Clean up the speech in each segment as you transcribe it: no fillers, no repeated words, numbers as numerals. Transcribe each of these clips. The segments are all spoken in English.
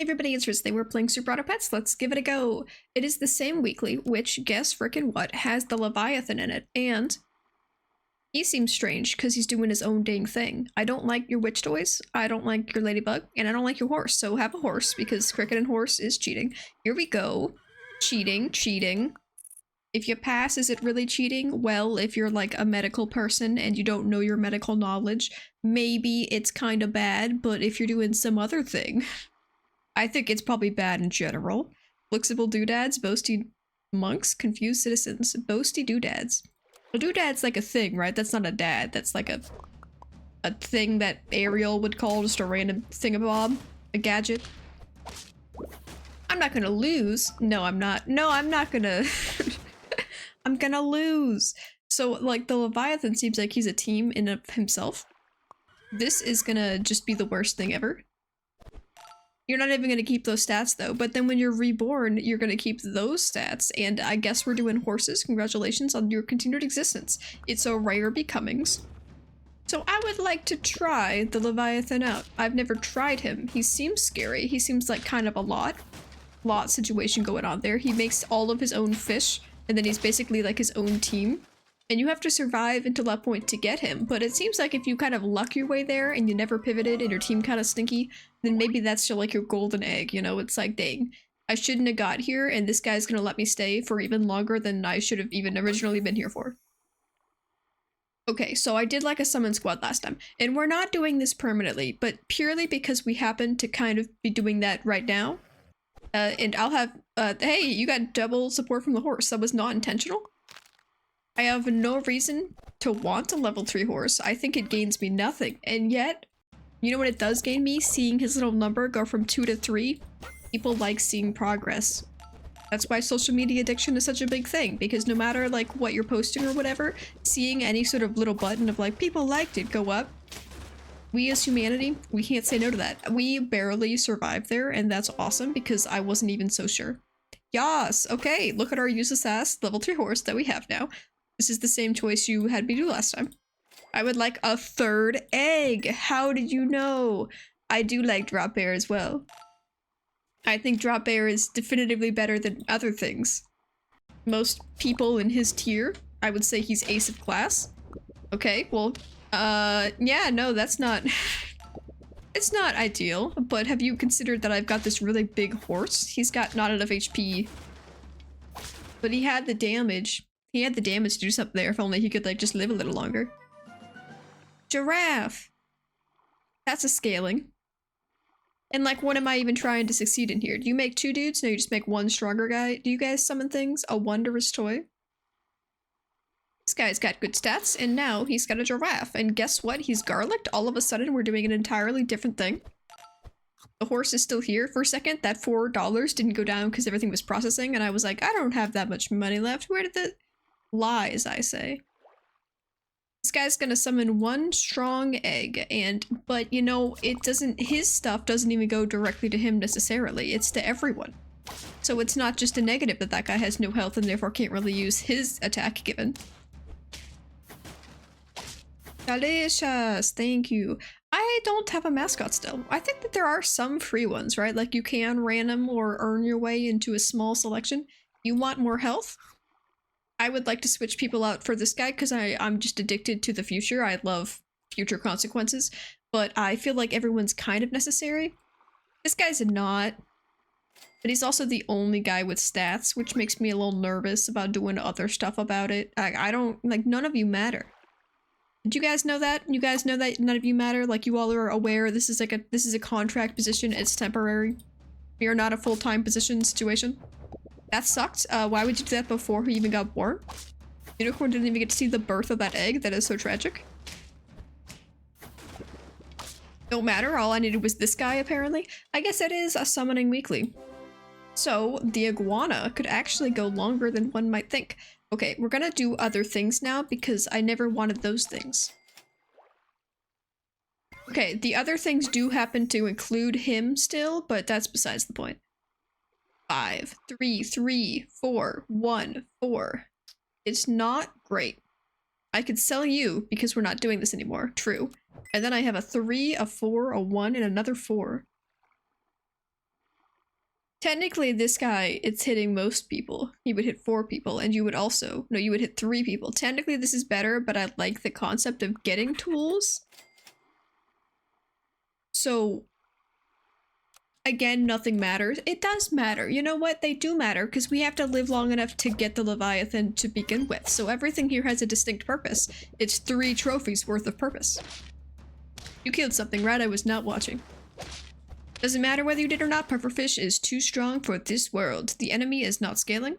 Everybody, it's Risley. We're playing Super Auto Pets. Let's give it a go. It is the same weekly, which, guess frickin' what, has the Leviathan in it, and he seems strange because he's doing his own dang thing. I don't like your witch toys, I don't like your ladybug, and I don't like your horse, so have a horse because cricket and horse is cheating. Here we go. Cheating, cheating. If you pass, is it really cheating? Well, if you're like a medical person and you don't know your medical knowledge, maybe it's kind of bad, but if you're doing some other thing, I think it's probably bad in general. Flexible doodads, boasty monks, confused citizens, boasty doodads. A doodad's like a thing, right? That's not a dad. That's like a thing that Ariel would call just a random thingamabob. A gadget. I'm not gonna lose. No, I'm not. No, I'm not gonna... I'm gonna lose. So, like, the Leviathan seems like he's a team in of himself. This is gonna just be the worst thing ever. You're not even gonna keep those stats though, but then when you're reborn, you're gonna keep those stats, and I guess we're doing horses. Congratulations on your continued existence. It's a rare becomings. So I would like to try the Leviathan out. I've never tried him. He seems scary. He seems like kind of a lot situation going on there. He makes all of his own fish, and then he's basically like his own team. And you have to survive until that point to get him, but it seems like if you kind of luck your way there and you never pivoted and your team kind of stinky, then maybe that's still like your golden egg, you know? It's like, dang, I shouldn't have got here and this guy's gonna let me stay for even longer than I should have even originally been here for. Okay, so I did like a summon squad last time, and we're not doing this permanently, but purely because we happen to kind of be doing that right now. And I'll have, hey, you got double support from the horse. That was not intentional. I have no reason to want a level 3 horse. I think it gains me nothing. And yet, you know what it does gain me? Seeing his little number go from 2 to 3. People like seeing progress. That's why social media addiction is such a big thing, because no matter like what you're posting or whatever, seeing any sort of little button of like people liked it go up, we as humanity, we can't say no to that. We barely survived there, and that's awesome because I wasn't even so sure. Yas, okay, look at our useless ass level 3 horse that we have now. This is the same choice you had me do last time. I would like a 3rd egg. How did you know? I do like Drop Bear as well. I think Drop Bear is definitively better than other things. Most people in his tier, I would say he's ace of class. Okay, well, yeah, no, that's not... It's not ideal, but have you considered that I've got this really big horse? He's got not enough HP. But he had the damage. He had the damage to do something there, if only he could, like, just live a little longer. Giraffe! That's a scaling. And, like, what am I even trying to succeed in here? Do you make 2 dudes? No, you just make 1 stronger guy? Do you guys summon things? A wondrous toy? This guy's got good stats, and now he's got a giraffe. And guess what? He's garlicked. All of a sudden, we're doing an entirely different thing. The horse is still here. For a second, that $4 didn't go down because everything was processing, and I was like, I don't have that much money left. Where did the... Lies, I say. This guy's gonna summon 1 strong egg, but you know, it doesn't, his stuff doesn't even go directly to him necessarily, it's to everyone. So it's not just a negative that that guy has no health and therefore can't really use his attack given. Delicious, thank you. I don't have a mascot still. I think that there are some free ones, right? Like you can random or earn your way into a small selection. You want more health? I would like to switch people out for this guy because I'm just addicted to the future. I love future consequences, but I feel like everyone's kind of necessary. This guy's not, but he's also the only guy with stats, which makes me a little nervous about doing other stuff about it. I don't, like, none of you matter. Did you guys know that? You guys know that none of you matter? Like, you all are aware this is like this is a contract position, it's temporary. You're not a full-time position situation. That sucked. Why would you do that before he even got born? Unicorn didn't even get to see the birth of that egg. That is so tragic. Don't matter. All I needed was this guy, apparently. I guess it is a summoning weekly. So, the iguana could actually go longer than one might think. Okay, we're gonna do other things now because I never wanted those things. Okay, the other things do happen to include him still, but that's besides the point. 5, 3, 3, 4, 1, 4. It's not great. I could sell you because we're not doing this anymore. True. And then I have a 3, a 4, a 1, and another 4. Technically, this guy, it's hitting most people. He would hit 4 people, and you would also... No, you would hit 3 people. Technically, this is better, but I like the concept of getting tools. So, again, nothing matters. It does matter. You know what? They do matter, because we have to live long enough to get the Leviathan to begin with. So everything here has a distinct purpose. It's 3 trophies worth of purpose. You killed something, right? I was not watching. Doesn't matter whether you did or not, Pufferfish is too strong for this world. The enemy is not scaling,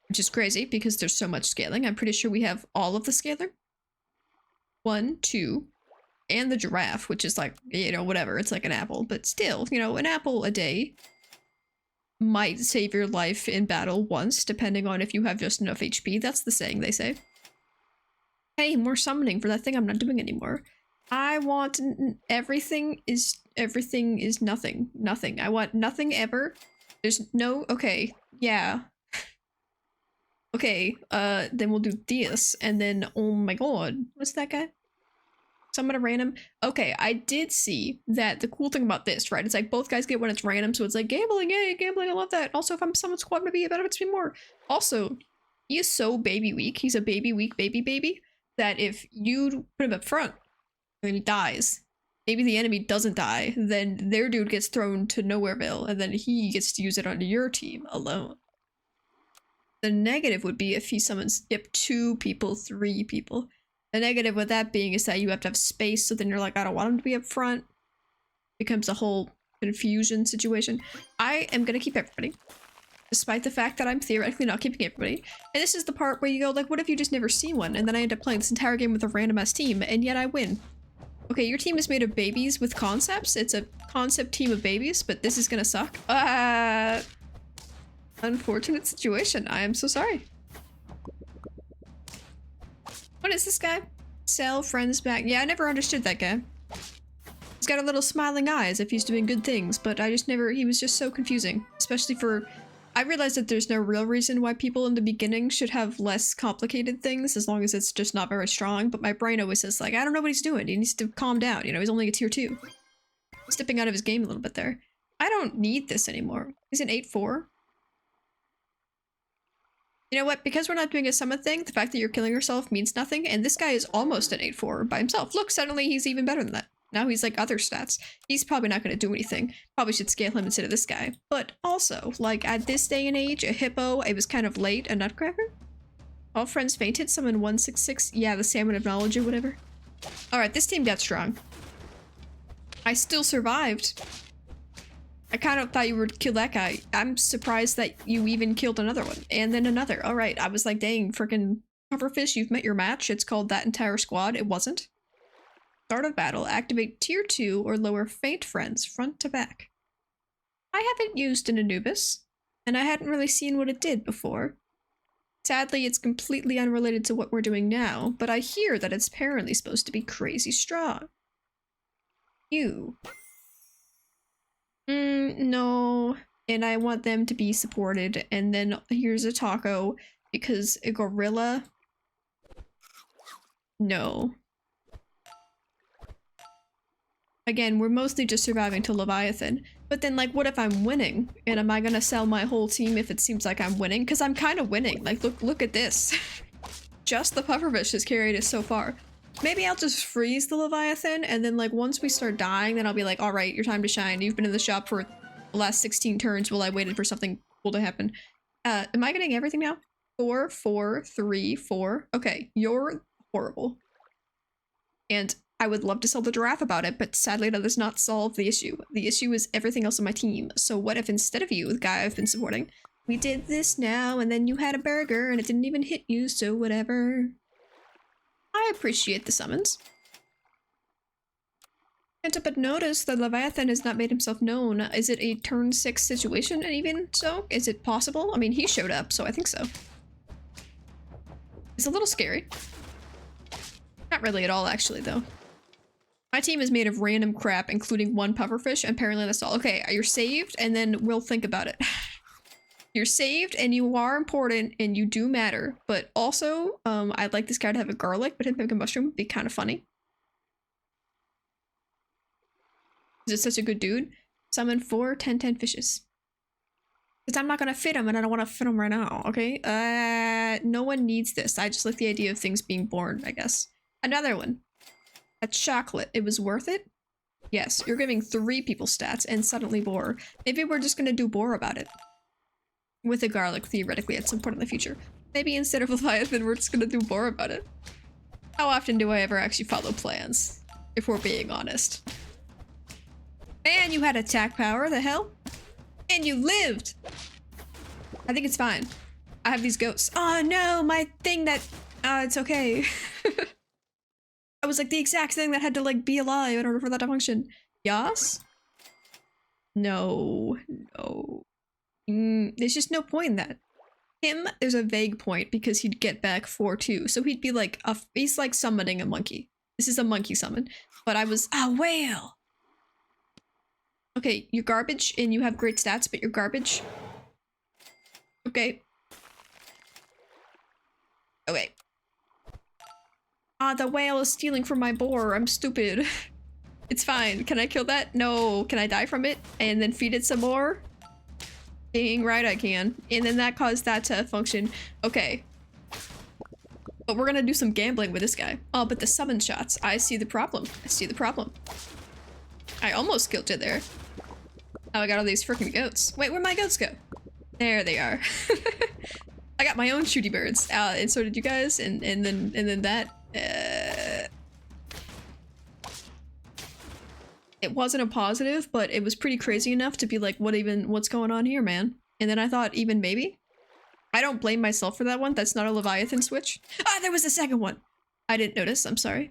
which is crazy because there's so much scaling. I'm pretty sure we have all of the scaler. 1, 2, and the giraffe, which is like, you know, whatever. It's like an apple, but still, you know, an apple a day might save your life in battle once, depending on if you have just enough HP. That's the saying they say. Hey, more summoning for that thing I'm not doing anymore. I want everything is nothing. Nothing. I want nothing ever. There's no... Okay. Yeah. Okay. Then we'll do this. And then... Oh my god. What's that guy? Summon a random... Okay, I did see that the cool thing about this, right? It's like both guys get when it's random, so it's like gambling, yay, gambling, I love that. Also, if I'm someone's squad, maybe it benefits me more. Also, he is so baby weak. He's a baby weak baby that if you put him up front, and he dies. Maybe the enemy doesn't die, then their dude gets thrown to Nowhereville, and then he gets to use it on your team alone. The negative would be if he summons, 2 people, 3 people. The negative with that being is that you have to have space, so then you're like, I don't want him to be up front. Becomes a whole confusion situation. I am gonna keep everybody, despite the fact that I'm theoretically not keeping everybody. And this is the part where you go, like, what if you just never see one, and then I end up playing this entire game with a random-ass team, and yet I win. Okay, your team is made of babies with concepts. It's a concept team of babies, but this is gonna suck. Unfortunate situation. I am so sorry. What is this guy? Sell friends back. Yeah, I never understood that guy. He's got a little smiling eye as if he's doing good things, but I just never... He was just so confusing, especially for... I realized that there's no real reason why people in the beginning should have less complicated things as long as it's just not very strong, but my brain always says, like, I don't know what he's doing. He needs to calm down. You know, he's only a tier 2. Stepping out of his game a little bit there. I don't need this anymore. He's an 8-4. You know what? Because we're not doing a summon thing, the fact that you're killing yourself means nothing, and this guy is almost an 8-4 by himself. Look, suddenly he's even better than that. Now he's like other stats. He's probably not going to do anything. Probably should scale him instead of this guy. But also, like, at this day and age, a hippo, it was kind of late, a nutcracker? All friends fainted, summon 166. Yeah, the salmon of knowledge or whatever. Alright, this team got strong. I still survived. I kind of thought you would kill that guy. I'm surprised that you even killed another one. And then another. Alright, I was like, dang, freaking Pufferfish, you've met your match. It's called that entire squad. It wasn't. Start of battle. Activate tier 2 or lower faint friends front to back. I haven't used an Anubis, and I hadn't really seen what it did before. Sadly, it's completely unrelated to what we're doing now, but I hear that it's apparently supposed to be crazy strong. You. No. And I want them to be supported, and then here's a taco, because a gorilla... No. Again, we're mostly just surviving to Leviathan. But then, like, what if I'm winning? And am I gonna sell my whole team if it seems like I'm winning? Because I'm kind of winning. Like, look at this. Just the Pufferfish has carried us so far. Maybe I'll just freeze the Leviathan, and then, like, once we start dying, then I'll be like, alright, your time to shine. You've been in the shop for the last 16 turns while I waited for something cool to happen. Am I getting everything now? 4, 4, 3, 4. Okay, you're horrible. And I would love to sell the giraffe about it, but sadly that does not solve the issue. The issue is everything else on my team. So what if instead of you, the guy I've been supporting, we did this now and then you had a burger and it didn't even hit you, so whatever. I appreciate the summons. Can't but notice that Leviathan has not made himself known. Is it a turn 6 situation, and even so? Is it possible? I mean, he showed up, so I think so. It's a little scary. Not really at all, actually, though. My team is made of random crap, including 1 pufferfish, and apparently that's all. Okay, you're saved, and then we'll think about it. You're saved, and you are important, and you do matter. But also, I'd like this guy to have a garlic, but him having a mushroom would be kind of funny. Is it such a good dude? Summon 4 10-10 fishes. Because I'm not gonna fit them and I don't want to fit them right now, okay? No one needs this. I just like the idea of things being born, I guess. Another one. A chocolate. It was worth it? Yes, you're giving 3 people stats and suddenly boar. Maybe we're just gonna do boar about it. With a garlic, theoretically, at some point in the future. Maybe instead of Leviathan, we're just gonna do boar about it. How often do I ever actually follow plans? If we're being honest. Man, you had attack power, the hell? And you lived! I think it's fine. I have these goats. Oh no, my thing that... it's okay. I was like the exact thing that had to like be alive in order for that to function. Yes? No. No. There's just no point in that. Him, there's a vague point because he'd get back 4-2. So he'd be like, he's like summoning a monkey. This is a monkey summon. But I was, a whale! Okay, you're garbage and you have great stats, but you're garbage. Okay. Okay. Ah, the whale is stealing from my boar. I'm stupid. It's fine. Can I kill that? No. Can I die from it? And then feed it some more? Dang right I can. And then that caused that to function. Okay. But we're gonna do some gambling with this guy. Oh, but the summon shots. I see the problem. I see the problem. I almost killed you there. Oh, I got all these freaking goats. Wait, where'd my goats go? There they are. I got my own shooty birds. And so did you guys. And then that. It wasn't a positive, but it was pretty crazy enough to be like, what's going on here, man? And then I thought, even maybe? I don't blame myself for that one. That's not a Leviathan switch. Ah, there was a second one! I didn't notice. I'm sorry.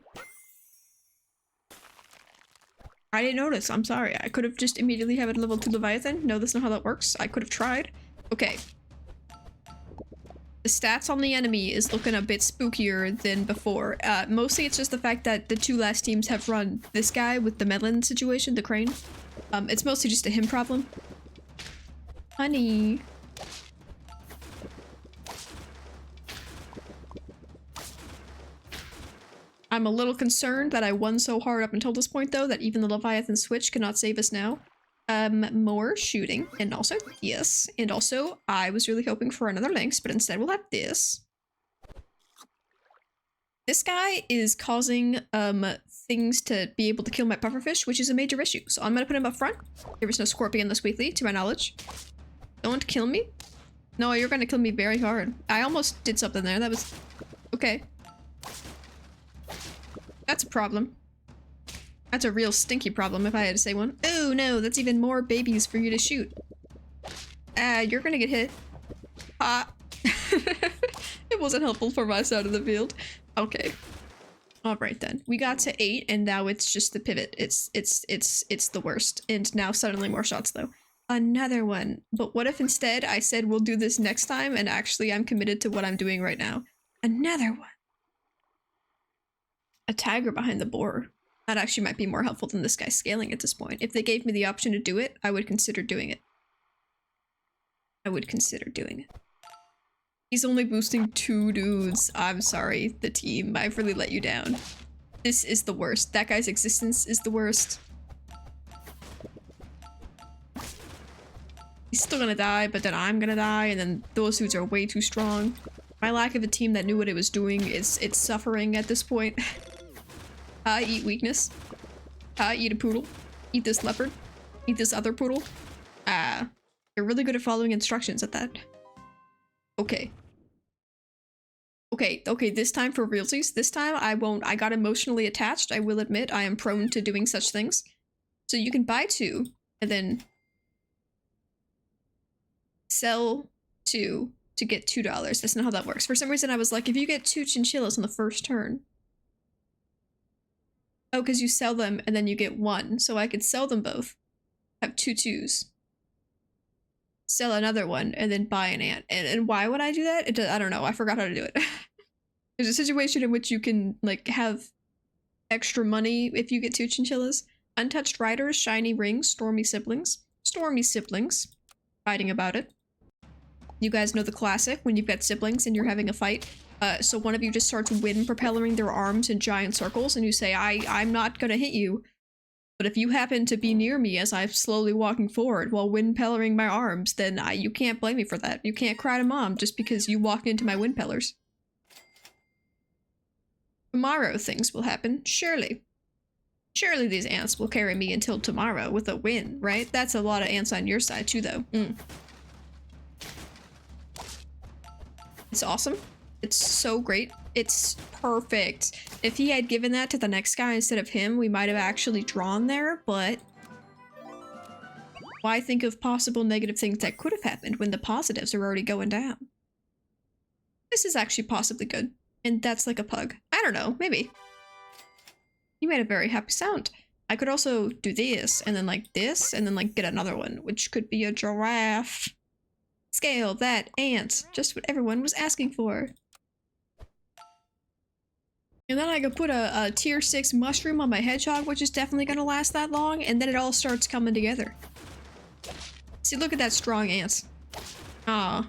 I didn't notice. I'm sorry. I could have just immediately have it level 2 Leviathan. No, that's not how that works. I could have tried. Okay. The stats on the enemy is looking a bit spookier than before. Mostly it's just the fact that the 2 last teams have run this guy with the melon situation, the crane. It's mostly just a him problem. Honey. I'm a little concerned that I won so hard up until this point, though, that even the Leviathan switch cannot save us now. More shooting, and also yes, and also I was really hoping for another lynx, but instead we'll have this. This guy is causing things to be able to kill my pufferfish, which is a major issue. So I'm gonna put him up front. There was no scorpion this weekly, to my knowledge. Don't kill me. No, you're gonna kill me very hard. I almost did something there. That was okay. That's a problem. That's a real stinky problem if I had to say one. Oh no, that's even more babies for you to shoot. You're gonna get hit. Ah. It wasn't helpful for my side of the field. Okay. Alright then. We got to 8 and now it's just the pivot. It's the worst. And now suddenly more shots though. Another one. But what if instead I said we'll do this next time and actually I'm committed to what I'm doing right now? Another one. A tiger behind the boar. That actually might be more helpful than this guy scaling at this point. If they gave me the option to do it, I would consider doing it. I would consider doing it. He's only boosting 2 dudes. I'm sorry, the team. I've really let you down. This is the worst. That guy's existence is the worst. He's still gonna die, but then I'm gonna die, and then those dudes are way too strong. My lack of a team that knew what it was doing is it's suffering at this point. Eat weakness. Eat a poodle. Eat this leopard. Eat this other poodle. You're really good at following instructions at that. Okay. Okay, this time for realsies. This time I won't. I got emotionally attached. I will admit I am prone to doing such things. So you can buy 2 and then sell 2 to get $2. That's not how that works. For some reason I was like, if you get 2 chinchillas on the first turn. Oh, because you sell them and then you get 1. So I could sell them both. Have 2 2s. Sell another one and then buy an ant. And why would I do that? I don't know. I forgot how to do it. There's a situation in which you can like have extra money if you get 2 chinchillas. Untouched riders, shiny rings, stormy siblings. Stormy siblings. Fighting about it. You guys know the classic when you've got siblings and you're having a fight. So one of you just starts wind propelling their arms in giant circles and you say, I'm not gonna hit you. But if you happen to be near me as I'm slowly walking forward while wind pellaring my arms, then you can't blame me for that. You can't cry to mom just because you walk into my wind pellers. Tomorrow things will happen, surely. Surely these ants will carry me until tomorrow with a win, right? That's a lot of ants on your side too, though. It's awesome. It's so great. It's perfect. If he had given that to the next guy instead of him, we might have actually drawn there, but why think of possible negative things that could have happened when the positives are already going down? This is actually possibly good. And that's like a pug. I don't know, maybe. You made a very happy sound. I could also do this, and then like this, and then like get another one, which could be a giraffe. Scale that ant. Just what everyone was asking for. And then I could put a tier 6 mushroom on my hedgehog, which is definitely gonna last that long, and then it all starts coming together. See, look at that strong ant. Aw.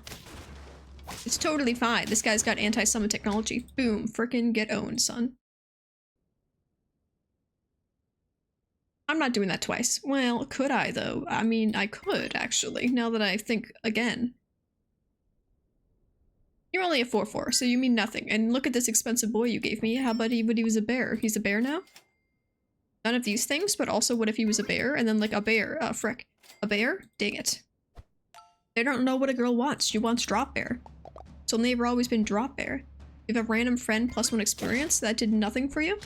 It's totally fine. This guy's got anti-summon technology. Boom. Frickin' get owned, son. I'm not doing that twice. Well, could I, though? I mean, I could, actually, now that I think again. You're only a 4-4, so you mean nothing. And look at this expensive boy you gave me. How about he was a bear? He's a bear now? None of these things, but also what if he was a bear? And then like a bear. Frick. A bear? Dang it. They don't know what a girl wants. She wants drop bear. It's only ever always been drop bear. You have a random friend +1 experience that did nothing for you?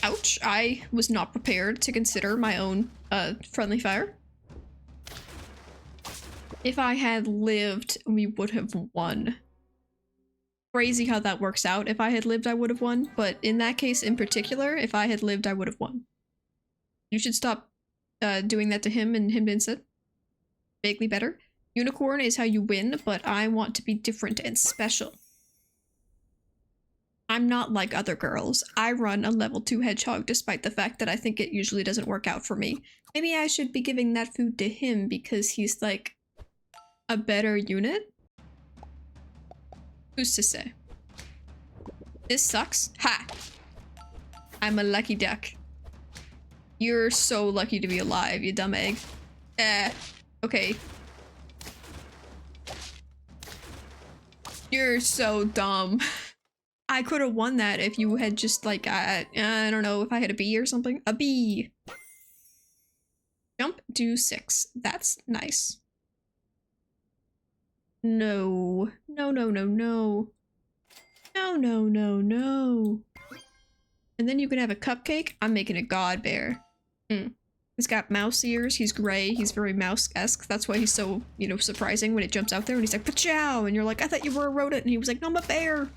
Ouch. I was not prepared to consider my own friendly fire. If I had lived, we would have won. Crazy how that works out. If I had lived, I would have won. But in that case in particular, if I had lived, I would have won. You should stop doing that to him and him to Insit. Vaguely better. Unicorn is how you win, but I want to be different and special. I'm not like other girls. I run a level 2 hedgehog despite the fact that I think it usually doesn't work out for me. Maybe I should be giving that food to him because he's like a better unit? Who's to say? This sucks. Ha! I'm a lucky duck. You're so lucky to be alive, you dumb egg. Okay. You're so dumb. I could have won that if you had just like, I don't know, if I had a bee or something. A bee! Jump to 6. That's nice. No. No, no, no, no. No, no, no, no. And then you can have a cupcake. I'm making a god bear. He's got mouse ears. He's gray. He's very mouse-esque. That's why he's so, you know, surprising when it jumps out there and he's like, "Pachow!" And you're like, "I thought you were a rodent." And he was like, "No, I'm a bear."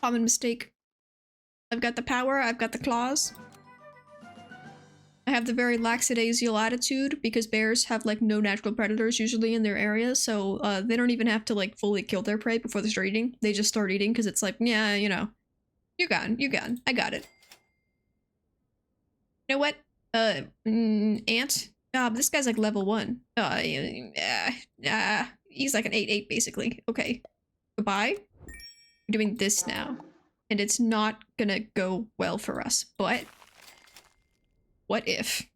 Common mistake. I've got the power. I've got the claws. I have the very lackadaisical attitude because bears have like no natural predators usually in their area, so they don't even have to like fully kill their prey before they start eating. They just start eating because it's like, yeah, you know, you're gone, I got it. You know what? Ant? But this guy's like level 1. He's like an 8-8 basically. Okay. Goodbye. We're doing this now. And it's not gonna go well for us, but what if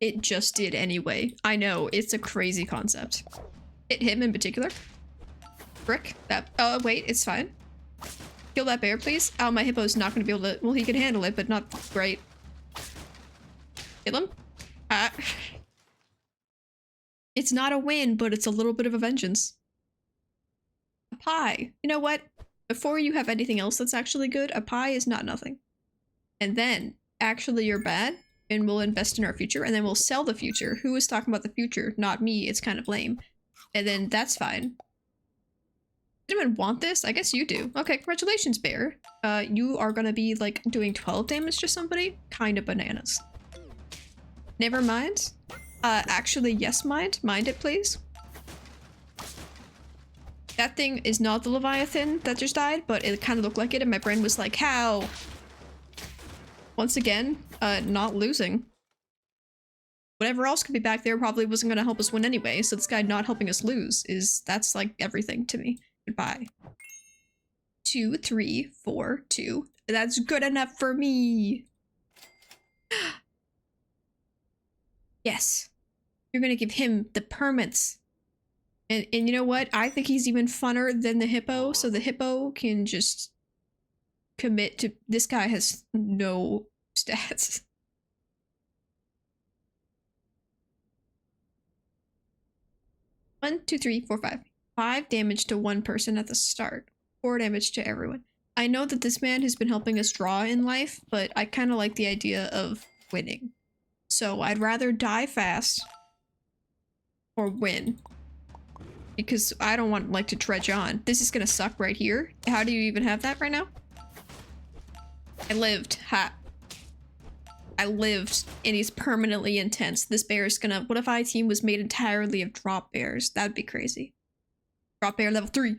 it just did anyway? I know, it's a crazy concept. Hit him in particular. Frick. That. Oh, wait, it's fine. Kill that bear, please. Oh, my hippo's not gonna be able to. Well, he can handle it, but not great. Kill him. It's not a win, but it's a little bit of a vengeance. A pie. You know what? Before you have anything else that's actually good, a pie is not nothing. And then actually you're bad and we'll invest in our future and then we'll sell the future. Who is talking about the future? Not me. It's kind of lame. And then that's fine. Did anyone want this? I guess you do. Okay, congratulations, bear. You are gonna be like doing 12 damage to somebody? Kind of bananas. Never mind. Actually, yes, mind. Mind it, please. That thing is not the Leviathan that just died, but it kind of looked like it and my brain was like, how? Once again, not losing. Whatever else could be back there probably wasn't gonna help us win anyway, so this guy not helping us lose that's like everything to me. Goodbye. 2, 3, 4, 2. That's good enough for me. Yes. You're gonna give him the permits. And you know what? I think he's even funner than the hippo, so the hippo can just commit to... This guy has no stats. 1, 2, 3, 4, 5. 5 damage to one person at the start. 4 damage to everyone. I know that this man has been helping us draw in life, but I kind of like the idea of winning. So I'd rather die fast or win. Because I don't want, like, to trudge on. This is gonna suck right here. How do you even have that right now? I lived. Ha. I lived, and he's permanently intense. This bear is gonna... What if my team was made entirely of drop bears? That'd be crazy. Drop bear level 3.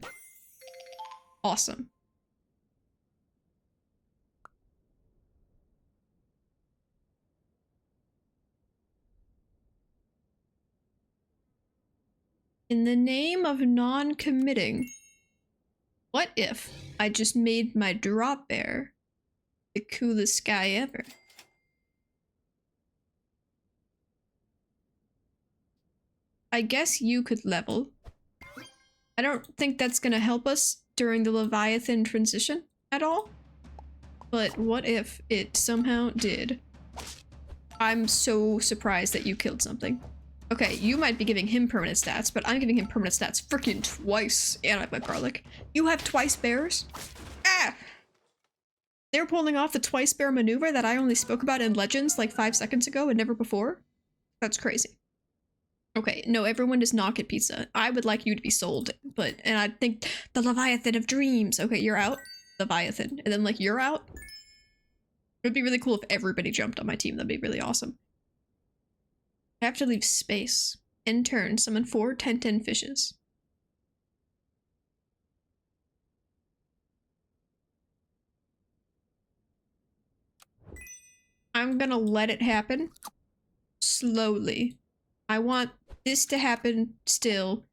Awesome. In the name of non-committing, what if I just made my drop bear the coolest guy ever? I guess you could level. I don't think that's gonna help us during the Leviathan transition at all. But what if it somehow did? I'm so surprised that you killed something. Okay, you might be giving him permanent stats, but I'm giving him permanent stats freaking twice. And I've got garlic. You have twice bears? Ah! They're pulling off the twice bear maneuver that I only spoke about in Legends like 5 seconds ago and never before? That's crazy. Okay, no, everyone does not get pizza. I would like you to be sold, but... And I think the Leviathan of Dreams. Okay, you're out. Leviathan. And then, like, you're out. It would be really cool if everybody jumped on my team. That'd be really awesome. I have to leave space. In turn, summon 4 10-10 fishes. I'm gonna let it happen. Slowly. I want this to happen still.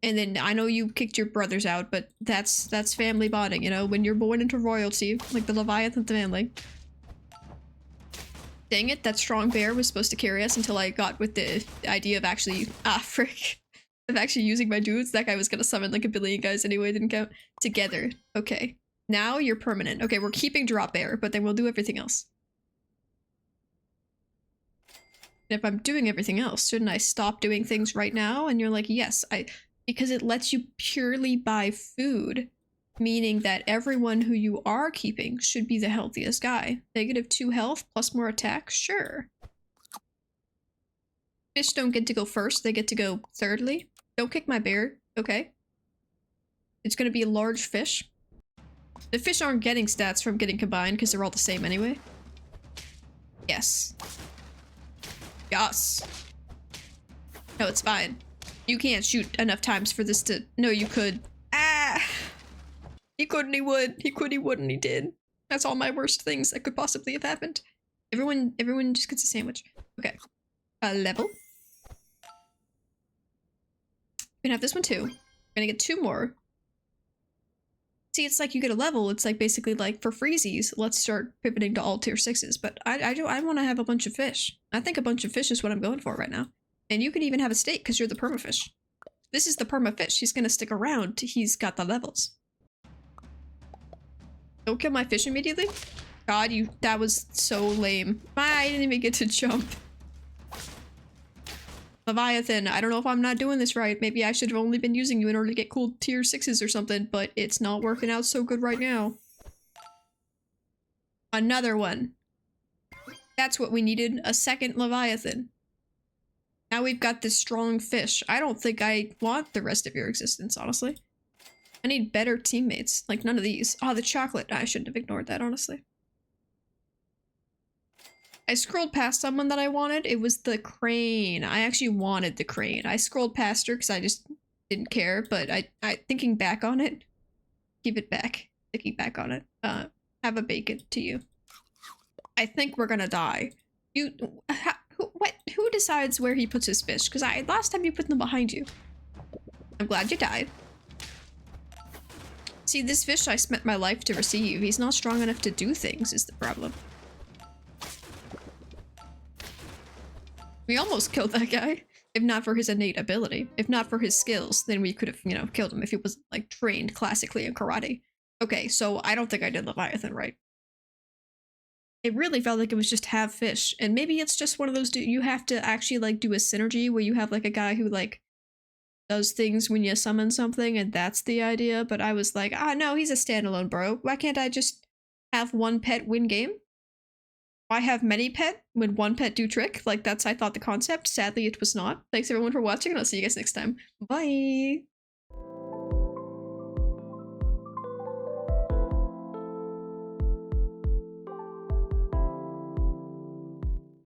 And then I know you kicked your brothers out, but that's family bonding, you know? When you're born into royalty, like the Leviathan family. Dang it, that strong bear was supposed to carry us until I got with the idea of actually... frick. Of actually using my dudes. That guy was gonna summon like a billion guys anyway, didn't count. Together. Okay. Now you're permanent. Okay, we're keeping drop bear, but then we'll do everything else. And if I'm doing everything else, shouldn't I stop doing things right now? And you're like, yes, because it lets you purely buy food. Meaning that everyone who you are keeping should be the healthiest guy. -2 health plus more attack? Sure. Fish don't get to go first, they get to go thirdly. Don't kick my bear, okay? It's gonna be a large fish. The fish aren't getting stats from getting combined because they're all the same anyway. Yes. Yes. No, it's fine. You can't shoot enough times for this to... No, you could. Ah! He couldn't, he would. He could, he wouldn't, he did. That's all my worst things that could possibly have happened. Everyone just gets a sandwich. Okay. Level. We can have this one too. We're gonna get 2 more. See, it's like you get a level. It's like basically like for freezies, let's start pivoting to all tier 6s. But I want to have a bunch of fish. I think a bunch of fish is what I'm going for right now. And you can even have a steak because you're the permafish. This is the permafish. He's gonna stick around. He's got the levels. Don't kill my fish immediately. God, that was so lame. I didn't even get to jump. Leviathan, I don't know if I'm not doing this right. Maybe I should have only been using you in order to get cool tier 6s or something, but it's not working out so good right now. Another one. That's what we needed, a second Leviathan. Now we've got this strong fish. I don't think I want the rest of your existence, honestly. I need better teammates, like none of these. Oh, the chocolate. I shouldn't have ignored that, honestly. I scrolled past someone that I wanted. It was the crane. I actually wanted the crane. I scrolled past her because I just didn't care, but I thinking back on it, give it back. Thinking back on it, have a bacon to you. I think we're gonna die. Who decides where he puts his fish? Because last time you put them behind you. I'm glad you died. See, this fish I spent my life to receive. He's not strong enough to do things is the problem. We almost killed that guy. If not for his innate ability. If not for his skills, then we could have, you know, killed him if he was, like, trained classically in karate. Okay, so I don't think I did Leviathan right. It really felt like it was just have fish. And maybe it's just one of those, you have to actually, like, do a synergy where you have, like, a guy who, like, does things when you summon something, and that's the idea. But I was like, ah, no, he's a standalone, bro. Why can't I just have one pet win game? Why have many pet when one pet do trick? Like, that's, I thought, the concept. Sadly, it was not. Thanks everyone for watching, and I'll see you guys next time. Bye!